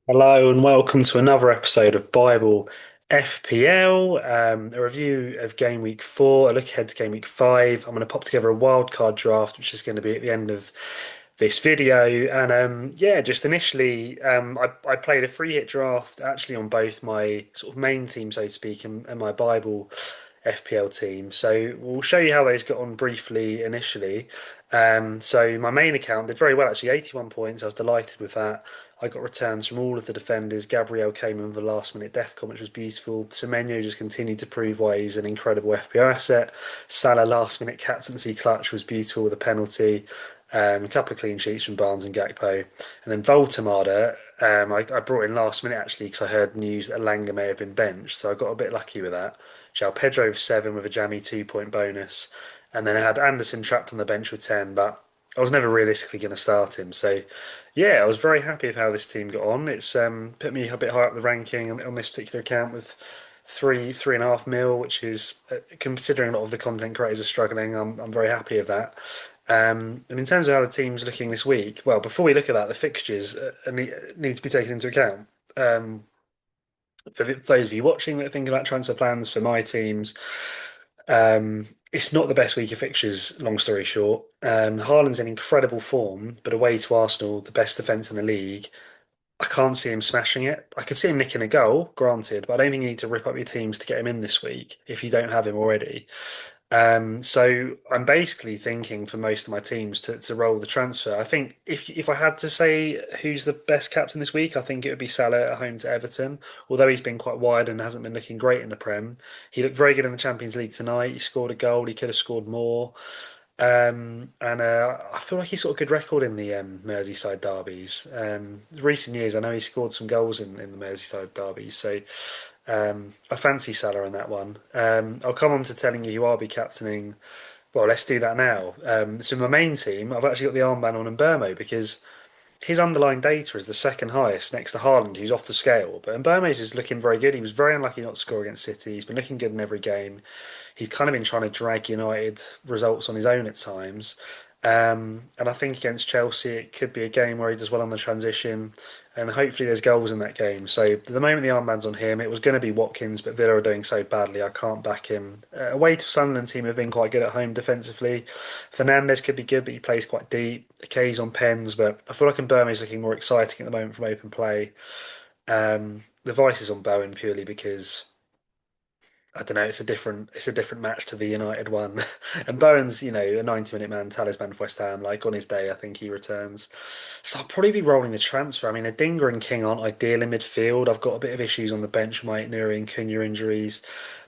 Hello and welcome to another episode of Bible FPL, a review of Game Week 4, a look ahead to Game Week 5. I'm going to pop together a wildcard draft, which is going to be at the end of this video. And yeah, just initially, I played a free hit draft actually on both my sort of main team, so to speak, and my Bible FPL team. So we'll show you how those got on briefly initially. So my main account did very well actually, 81 points. I was delighted with that. I got returns from all of the defenders. Gabriel came in with a last minute defcon, which was beautiful. Semenyo just continued to prove why he's an incredible FPL asset. Salah last minute captaincy clutch was beautiful with a penalty. A couple of clean sheets from Barnes and Gakpo. And then Voltemada, I brought in last minute actually because I heard news that Elanga may have been benched. So I got a bit lucky with that. João Pedro with 7 with a jammy 2 point bonus. And then I had Anderson trapped on the bench with 10, but I was never realistically going to start him. So yeah, I was very happy with how this team got on. It's put me a bit higher up the ranking on this particular account with 3.5 mil, which is considering a lot of the content creators are struggling. I'm very happy with that. And in terms of how the team's looking this week, well, before we look at that, the fixtures need to be taken into account. Um, for those of you watching that are thinking about transfer plans for my teams, it's not the best week of fixtures, long story short. Haaland's in incredible form, but away to Arsenal, the best defence in the league, I can't see him smashing it. I could see him nicking a goal, granted, but I don't think you need to rip up your teams to get him in this week if you don't have him already. So I'm basically thinking for most of my teams to roll the transfer. I think if I had to say who's the best captain this week, I think it would be Salah at home to Everton. Although he's been quite wide and hasn't been looking great in the Prem, he looked very good in the Champions League tonight. He scored a goal. He could have scored more. And I feel like he's got a good record in the Merseyside derbies. Recent years, I know he scored some goals in the Merseyside derbies, so I fancy Salah in that one. I'll come on to telling you who I'll be captaining. Well, let's do that now. So my main team, I've actually got the armband on Mbeumo because his underlying data is the second highest next to Haaland, who's off the scale. But Mbeumo's is looking very good. He was very unlucky not to score against City. He's been looking good in every game. He's kind of been trying to drag United results on his own at times. And I think against Chelsea, it could be a game where he does well on the transition, and hopefully there's goals in that game. So at the moment the armband's on him, it was going to be Watkins, but Villa are doing so badly, I can't back him. Away to Sunderland team have been quite good at home defensively. Fernandez could be good, but he plays quite deep. Kay's on pens, but I feel like Mbeumo's looking more exciting at the moment from open play. The vice is on Bowen purely because I don't know. It's a different match to the United one, and Bowen's a 90-minute man, talisman for West Ham. Like on his day, I think he returns. So I'll probably be rolling the transfer. I mean, Adingra and King aren't ideal in midfield. I've got a bit of issues on the bench, with my Nuri and Cunha injuries,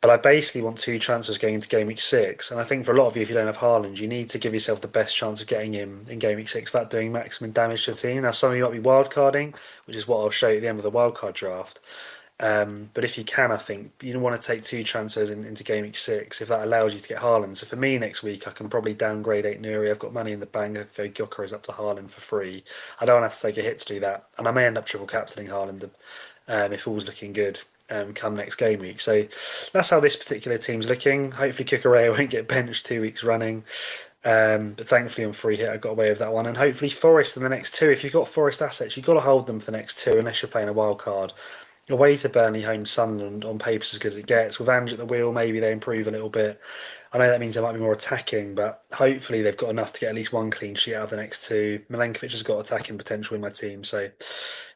but I basically want two transfers going into game week 6. And I think for a lot of you, if you don't have Haaland, you need to give yourself the best chance of getting him in game week 6 without doing maximum damage to the team. Now, some of you might be wildcarding, which is what I'll show you at the end of the wildcard draft. But if you can, I think you want to take two transfers into game week 6 if that allows you to get Haaland. So for me next week, I can probably downgrade 8 Nuri. I've got money in the bank. I can go Gyökeres up to Haaland for free. I don't have to take a hit to do that, and I may end up triple captaining Haaland if all's looking good. Come next game week. So that's how this particular team's looking. Hopefully, Cucurella won't get benched 2 weeks running. But thankfully on free hit I got away with that one. And hopefully Forest in the next two. If you've got Forest assets, you've got to hold them for the next two unless you're playing a wild card. Away to Burnley, home Sunderland on paper's as good as it gets. With Ange at the wheel, maybe they improve a little bit. I know that means they might be more attacking, but hopefully they've got enough to get at least one clean sheet out of the next two. Milenkovic has got attacking potential in my team, so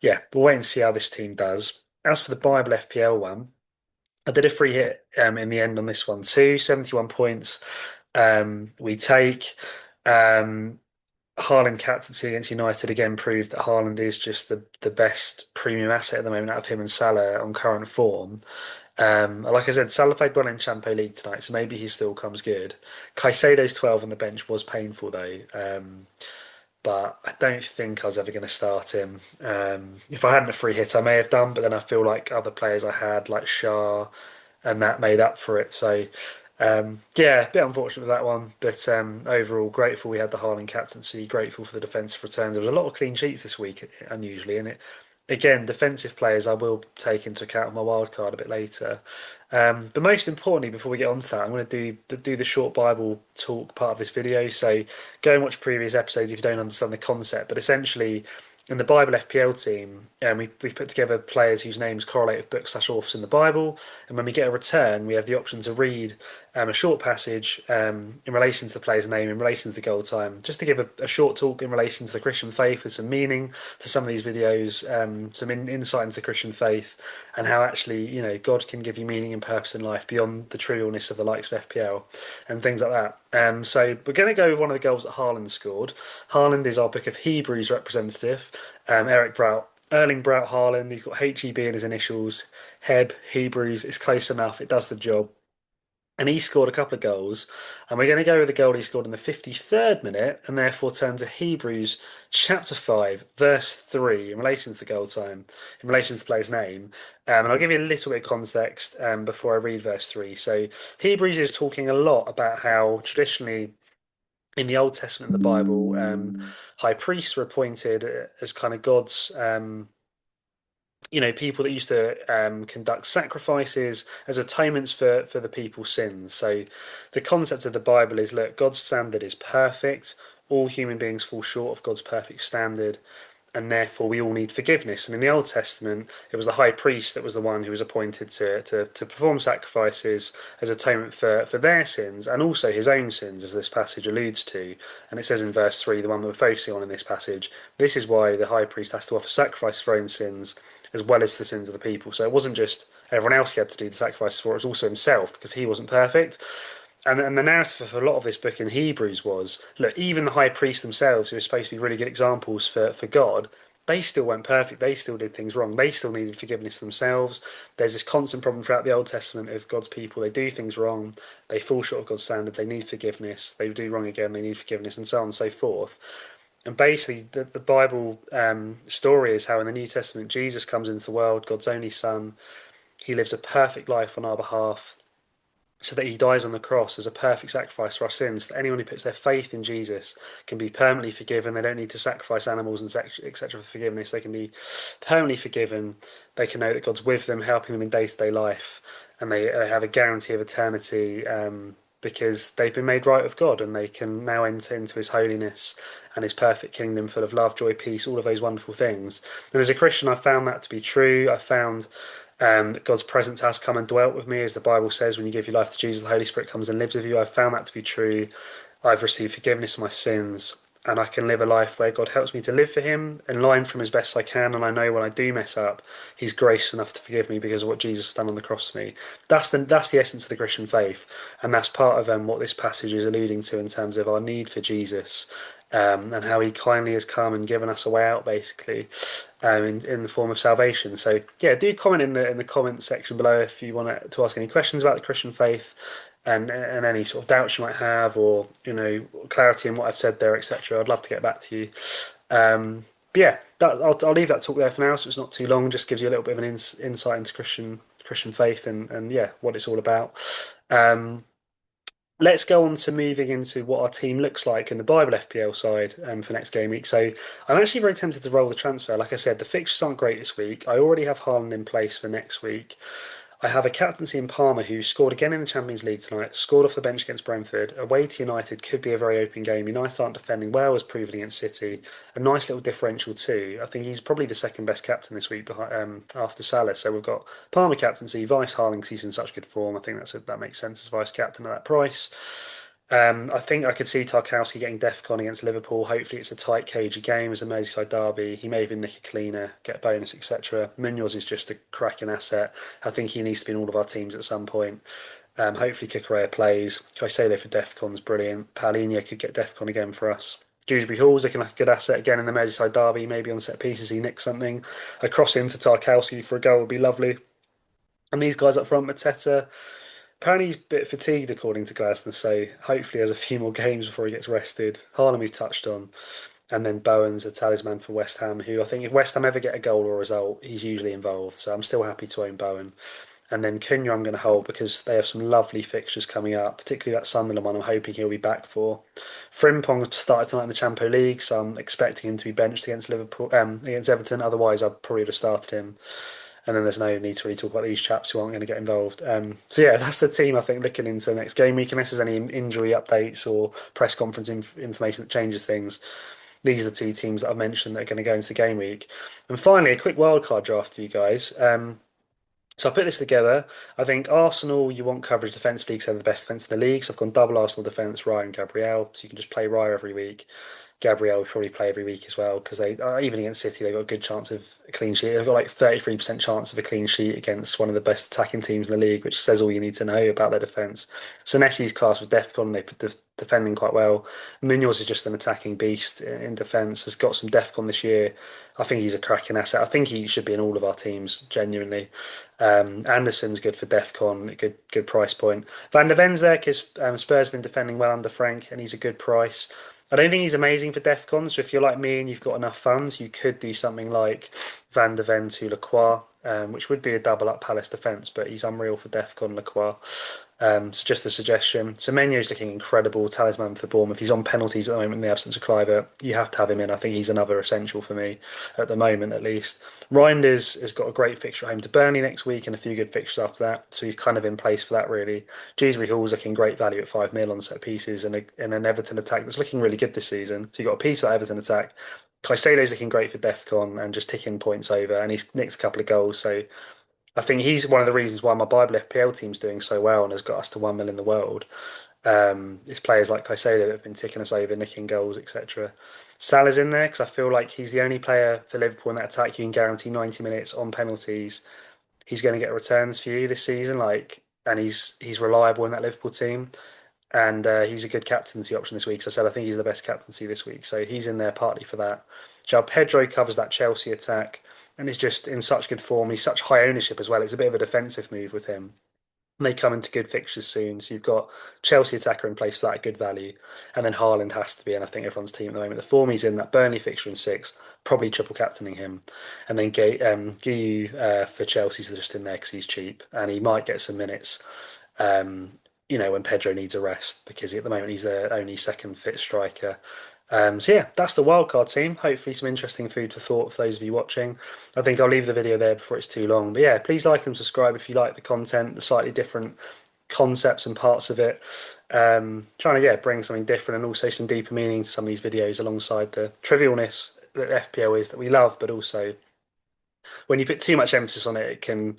yeah, we'll wait and see how this team does. As for the Bible FPL one, I did a free hit in the end on this one too, 71 points. We take. Um, Haaland captaincy against United again proved that Haaland is just the best premium asset at the moment out of him and Salah on current form. Like I said, Salah played well in Champions League tonight, so maybe he still comes good. Caicedo's 12 on the bench was painful though, but I don't think I was ever going to start him. If I hadn't a free hit, I may have done, but then I feel like other players I had, like Shah, and that made up for it. So yeah, a bit unfortunate with that one, but overall grateful we had the Haaland captaincy. Grateful for the defensive returns. There was a lot of clean sheets this week, unusually, and it again defensive players I will take into account on my wild card a bit later. But most importantly, before we get on to that, I'm going to do the short Bible talk part of this video. So go and watch previous episodes if you don't understand the concept. But essentially, in the Bible FPL team, we've put together players whose names correlate with books slash authors in the Bible. And when we get a return, we have the option to read a short passage in relation to the player's name, in relation to the goal time, just to give a short talk in relation to the Christian faith with some meaning to some of these videos, some insight into the Christian faith, and how actually, God can give you meaning and purpose in life beyond the trivialness of the likes of FPL and things like that. So we're going to go with one of the goals that Haaland scored. Haaland is our Book of Hebrews representative. Eric Braut, Erling Braut Haaland. He's got HEB in his initials. Hebrews. It's close enough. It does the job. And he scored a couple of goals. And we're going to go with the goal he scored in the 53rd minute and therefore turn to Hebrews chapter 5, verse 3 in relation to the goal time, in relation to the player's name. And I'll give you a little bit of context before I read verse 3. So Hebrews is talking a lot about how traditionally in the Old Testament and the Bible, high priests were appointed as kind of God's, people that used to conduct sacrifices as atonements for the people's sins. So the concept of the Bible is, look, God's standard is perfect. All human beings fall short of God's perfect standard, and therefore we all need forgiveness. And in the Old Testament, it was the high priest that was the one who was appointed to perform sacrifices as atonement for their sins and also his own sins, as this passage alludes to. And it says in verse 3, the one that we're focusing on in this passage, this is why the high priest has to offer sacrifice for own sins as well as for the sins of the people. So it wasn't just everyone else he had to do the sacrifices for, it was also himself because he wasn't perfect. And the narrative of a lot of this book in Hebrews was, look, even the high priests themselves, who are supposed to be really good examples for God, they still weren't perfect. They still did things wrong. They still needed forgiveness themselves. There's this constant problem throughout the Old Testament of God's people. They do things wrong. They fall short of God's standard. They need forgiveness. They do wrong again. They need forgiveness, and so on and so forth. And basically, the Bible story is how in the New Testament, Jesus comes into the world, God's only Son. He lives a perfect life on our behalf so that he dies on the cross as a perfect sacrifice for our sins. That anyone who puts their faith in Jesus can be permanently forgiven. They don't need to sacrifice animals and etc. for forgiveness. They can be permanently forgiven. They can know that God's with them, helping them in day-to-day life, and they have a guarantee of eternity because they've been made right with God, and they can now enter into His holiness and His perfect kingdom, full of love, joy, peace, all of those wonderful things. And as a Christian, I found that to be true. I found that God's presence has come and dwelt with me, as the Bible says, when you give your life to Jesus, the Holy Spirit comes and lives with you. I've found that to be true. I've received forgiveness of my sins, and I can live a life where God helps me to live for Him and learn from as best I can. And I know when I do mess up, He's gracious enough to forgive me because of what Jesus has done on the cross for me. That's the essence of the Christian faith, and that's part of what this passage is alluding to in terms of our need for Jesus. And how he kindly has come and given us a way out, basically, in the form of salvation. So yeah, do comment in the comment section below if you want to ask any questions about the Christian faith and any sort of doubts you might have, or clarity in what I've said there, etc. I'd love to get back to you. But yeah, I'll leave that talk there for now, so it's not too long. Just gives you a little bit of an insight into Christian faith and yeah, what it's all about. Let's go on to moving into what our team looks like in the Bible FPL side for next game week. So I'm actually very tempted to roll the transfer. Like I said, the fixtures aren't great this week. I already have Haaland in place for next week. I have a captaincy in Palmer who scored again in the Champions League tonight, scored off the bench against Brentford. Away to United could be a very open game. United aren't defending well, as proven against City. A nice little differential too. I think he's probably the second best captain this week after Salah. So we've got Palmer captaincy, Vice Haaland because he's in such good form. I think that makes sense as vice captain at that price. I think I could see Tarkowski getting DEFCON against Liverpool. Hopefully, it's a tight, cagey game as a Merseyside derby. He may even nick a cleaner, get a bonus, etc. Munoz is just a cracking asset. I think he needs to be in all of our teams at some point. Hopefully, Cucurella plays. Caicedo for DEFCON's brilliant. Paulinho could get DEFCON again for us. Dewsbury Hall's looking like a good asset again in the Merseyside derby. Maybe on set pieces he nicks something. A cross into Tarkowski for a goal would be lovely. And these guys up front, Mateta. Apparently he's a bit fatigued, according to Glasner, so hopefully he has a few more games before he gets rested. Haaland we've touched on, and then Bowen's a talisman for West Ham, who I think if West Ham ever get a goal or a result, he's usually involved, so I'm still happy to own Bowen. And then Cunha I'm going to hold because they have some lovely fixtures coming up, particularly that Sunderland one I'm hoping he'll be back for. Frimpong started tonight in the Champions League, so I'm expecting him to be benched against Liverpool, against Everton, otherwise I probably would have started him. And then there's no need to really talk about these chaps who aren't going to get involved. So yeah, that's the team I think looking into the next game week, unless there's any injury updates or press conference information that changes things. these are the two teams that I've mentioned that are going to go into the game week. And finally, a quick wildcard draft for you guys. So I put this together. I think Arsenal, you want coverage defensively because they're the best defence in the league. So I've gone double Arsenal defence, Raya and Gabriel. So you can just play Raya every week. Gabriel would probably play every week as well because they even against City they've got a good chance of a clean sheet. They've got like 33% chance of a clean sheet against one of the best attacking teams in the league, which says all you need to know about their defence. Senesi's class with Defcon, they put defending quite well. Munoz is just an attacking beast in defence. Has got some Defcon this year. I think he's a cracking asset. I think he should be in all of our teams genuinely. Anderson's good for Defcon, good price point. Van der Ven's there because Spurs have been defending well under Frank, and he's a good price. I don't think he's amazing for DEFCON, so if you're like me and you've got enough funds, you could do something like Van de Ven to Lacroix, which would be a double up Palace defence, but he's unreal for DEFCON Lacroix. So just a suggestion. So Menu's looking incredible, talisman for Bournemouth. He's on penalties at the moment in the absence of Cliver. You have to have him in. I think he's another essential for me at the moment, at least. Reinders has got a great fixture at home to Burnley next week and a few good fixtures after that. So he's kind of in place for that, really. Dewsbury Hall's looking great value at 5 mil on set pieces and an Everton attack that's looking really good this season. So you've got a piece of Everton attack. Caicedo's looking great for DEFCON and just ticking points over, and he's nicked a couple of goals. So I think he's one of the reasons why my Bible FPL team's doing so well and has got us to 1 mil in the world. It's players like Caicedo that have been ticking us over, nicking goals, etc. Salah's in there because I feel like he's the only player for Liverpool in that attack you can guarantee 90 minutes on penalties. He's going to get returns for you this season, and he's reliable in that Liverpool team. And he's a good captaincy option this week. So I said I think he's the best captaincy this week. So he's in there partly for that. João Pedro covers that Chelsea attack and is just in such good form. He's such high ownership as well. It's a bit of a defensive move with him. And they come into good fixtures soon. So you've got Chelsea attacker in place for that good value. And then Haaland has to be in, I think, everyone's team at the moment. The form he's in, that Burnley fixture in six, probably triple captaining him. And then Guiu for Chelsea's just in there because he's cheap. And he might get some minutes. Um, when Pedro needs a rest because at the moment he's their only second fit striker. So yeah, that's the wildcard team. Hopefully some interesting food for thought for those of you watching. I think I'll leave the video there before it's too long. But yeah, please like and subscribe if you like the content, the slightly different concepts and parts of it. Trying to bring something different and also some deeper meaning to some of these videos alongside the trivialness that FPL is that we love, but also when you put too much emphasis on it, it can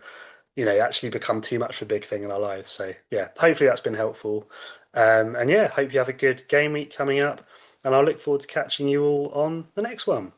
actually become too much of a big thing in our lives. So yeah, hopefully that's been helpful. And yeah, hope you have a good game week coming up. And I'll look forward to catching you all on the next one.